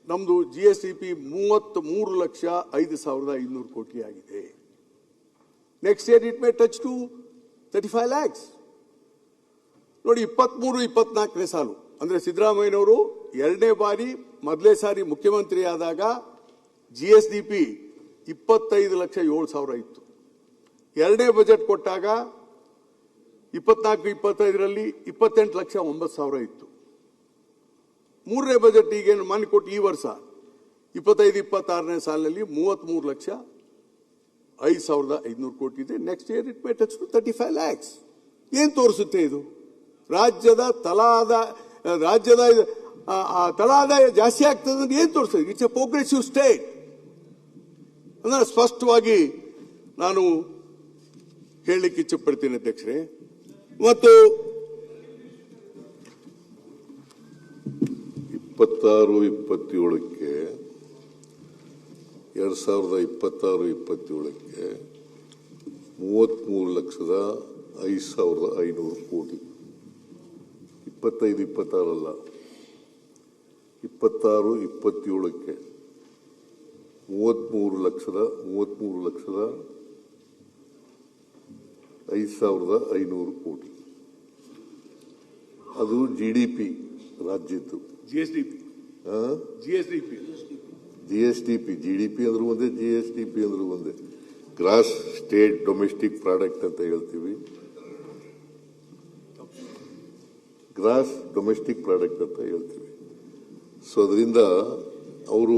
ನಮ್ಮದು GSDP 33,05,500 ಕೋಟಿ ಆಗಿದೆ. Next year it may touch to 35 lakhs. ನೋಡಿ, 23-24ನೇ ಸಾಲು ಅಂದ್ರೆ ಸಿದ್ದರಾಮಯ್ಯನವರು ಎರಡನೇ ಬಾರಿ ಮೊದಲೇ ಸಾರಿ ಮುಖ್ಯಮಂತ್ರಿ ಆದಾಗ GSDP 25,07,000 ಇತ್ತು. ಎರಡನೇ ಬಜೆಟ್ ಕೊಟ್ಟಾಗ 24-25ರಲ್ಲಿ 28,09,000 ಇತ್ತು. ಮೂರನೇ ಬಜೆಟ್ ಈಗೇನು ಮಾನ್ಯ ಕೊಟ್ಟು ಈ ವರ್ಷ 25-26ನೇ ಸಾಲಿನಲ್ಲಿ 33,05,500 ಕೋಟಿ ಇದೆ. Next year it may touch to 35 lakhs. ಏನ್ ತೋರಿಸುತ್ತೆ ಇದು? ರಾಜ್ಯದ ತಲಾದಾಯ ಜಾಸ್ತಿ ಆಗ್ತದೆ ಅಂದ್ರೆ ಏನ್ ತೋರಿಸ್ತದೆ? ಇಟ್ಸ್ ಎ ಪ್ರೋಗ್ರೆಸಿವ್ ಸ್ಟೇಟ್ ಅಂದ್ರೆ ಸ್ಪಷ್ಟವಾಗಿ ನಾನು ಹೇಳಲಿಕ್ಕೆ ಇಚ್ಛೆ ಪಡ್ತೀನಿ ಅಧ್ಯಕ್ಷರೇ. ಮತ್ತು 26-27ಕ್ಕೆ 2026-27ಕ್ಕೆ 33,05,500 ಕೋಟಿ. 25-26 ಅಲ್ಲ, 26-27ಕ್ಕೆ 33,05,500 ಕೋಟಿ. ಅದು GDP ರಾಜ್ಯದ್ದು. GSDP GDP ಅಂದ್ರೂ ಒಂದೇ, GSDP ಅಂದ್ರೂ ಒಂದೇ. ಗ್ರಾಸ್ ಸ್ಟೇಟ್ ಡೊಮೆಸ್ಟಿಕ್ ಪ್ರಾಡಕ್ಟ್ ಅಂತ ಹೇಳ್ತೀವಿ, ಗ್ರಾಸ್ ಡೊಮೆಸ್ಟಿಕ್ ಪ್ರಾಡಕ್ಟ್ ಅಂತ ಹೇಳ್ತೀವಿ. ಸೊ ಅದರಿಂದ ಅವರು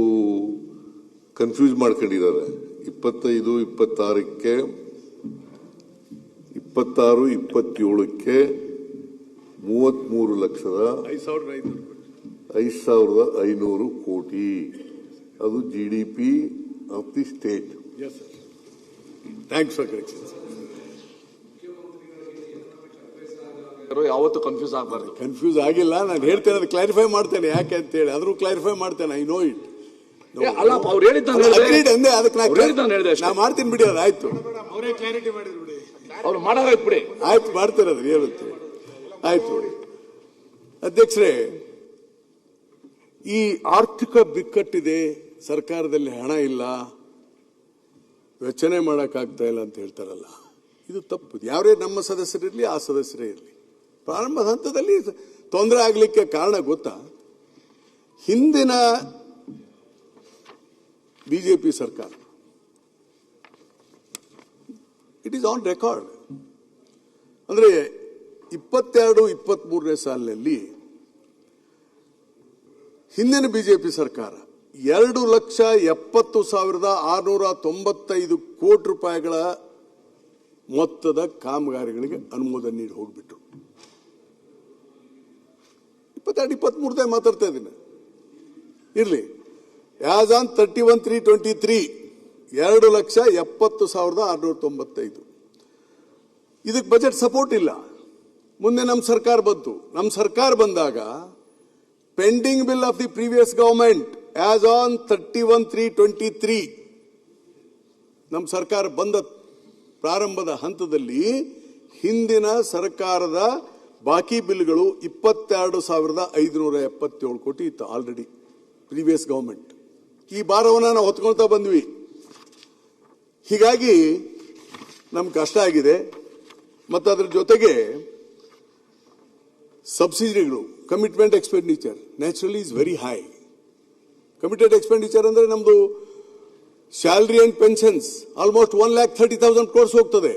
ಕನ್ಫ್ಯೂಸ್ ಮಾಡ್ಕೊಂಡಿದ್ದಾರೆ. 25-26ಕ್ಕೆ 26-27ಕ್ಕೆ 33,05,500 ಕೋಟಿ. ಅದು GDP of the state. Thanks for correction. ಯಾವತ್ತು ಕನ್ಫ್ಯೂಸ್ ಆಗಬಾರ್ದು. ಕನ್ಫ್ಯೂಸ್ ಆಗಿಲ್ಲ, ನಾನು ಹೇಳ್ತೇನೆ, ಅದು ಕ್ಲಾರಿಫೈ ಮಾಡ್ತೇನೆ ಯಾಕೆ ಅಂತ ಹೇಳಿ. ಆದ್ರೂ ಕ್ಲಾರಿಫೈ ಮಾಡ್ತೇನೆ. I know it. ಅಲ್ಲ, ಅವ್ರು ಹೇಳಿದ್ದಂದ್ರೆ ಅದಕ್ಕೆ ನಾ ಮಾಡ್ತೀನಿ ಬಿಡಿ. ಅದು ಆಯ್ತು, ಅವರೇ ಕ್ಲಾರಿಟಿ ಮಾಡಿದ್ರು ಬಿಡಿ. ಅವ್ರು ಮಾಡೋದಾಯ್ತು ಬಿಡಿ. ಆಯ್ತು, ಮಾಡ್ತಾರೆ. ಅದು ಹೇಳುತ್ತೆ. ಆಯ್ತು ಅಧ್ಯಕ್ಷರೇ, ಈ ಆರ್ಥಿಕ ಬಿಕ್ಕಟ್ಟಿದೆ, ಸರ್ಕಾರದಲ್ಲಿ ಹಣ ಇಲ್ಲ, ವೆಚ್ಚನೆ ಮಾಡೋಕ್ಕಾಗ್ತಾ ಇಲ್ಲ ಅಂತ ಹೇಳ್ತಾರಲ್ಲ, ಇದು ತಪ್ಪು. ಯಾರೇ ನಮ್ಮ ಸದಸ್ಯರಿರಲಿ, ಆ ಸದಸ್ಯರೇ ಇರಲಿ, ಪ್ರಾರಂಭದ ಹಂತದಲ್ಲಿ ತೊಂದರೆ ಆಗಲಿಕ್ಕೆ ಕಾರಣ ಗೊತ್ತಾ? ಹಿಂದಿನ ಬಿಜೆಪಿ ಸರ್ಕಾರ, ಇಟ್ ಈಸ್ ಆನ್ ರೆಕಾರ್ಡ್. ಅಂದ್ರೆ 22-23ನೇ ಸಾಲಿನಲ್ಲಿ ಹಿಂದಿನ ಬಿಜೆಪಿ ಸರ್ಕಾರ 2,70,695 ಕೋಟಿ ರೂಪಾಯಿಗಳ ಮೊತ್ತದ ಕಾಮಗಾರಿಗಳಿಗೆ ಅನುಮೋದನೆ ನೀಡಿ ಹೋಗ್ಬಿಟ್ರು. 22-23 ಮಾತಾಡ್ತಾ ಇದ್ದೀನಿ. ಇರ್ಲಿ, ಆಸ್ ಆನ್ 31/3/23 2,70,695. ಇದಕ್ಕೆ ಬಜೆಟ್ ಸಪೋರ್ಟ್ ಇಲ್ಲ. ಮುಂದೆ ನಮ್ಮ ಸರ್ಕಾರ ಬಂತು. ನಮ್ಮ ಸರ್ಕಾರ ಬಂದಾಗ pending bill of the previous government as on 31/3/23 ನಮ್ಮ ಸರ್ಕಾರ ಬಂದ ಪ್ರಾರಂಭದ ಹಂತದಲ್ಲಿ ಹಿಂದಿನ ಸರ್ಕಾರದ ಬಾಕಿ ಬಿಲ್ಗಳು 22,577 ಕೋಟಿ ಇತ್ತು ಆಲ್ರೆಡಿ ಪ್ರೀವಿಯಸ್ ಗವರ್ಮೆಂಟ್. ಈ ಭಾರವನ್ನು ನಾವು ಹೊತ್ಕೊಳ್ತಾ ಬಂದ್ವಿ. ಹೀಗಾಗಿ ನಮ್ಗೆ ಕಷ್ಟ ಆಗಿದೆ. ಮತ್ತು ಅದರ ಜೊತೆಗೆ ಸಬ್ಸಿಡಿಗಳು, commitment expenditure naturally is very high. Committed expenditure ಅಂದ್ರೆ ನಮ್ದು salary and pensions almost 1,30,000 crores ಹೋಗ್ತದೆ.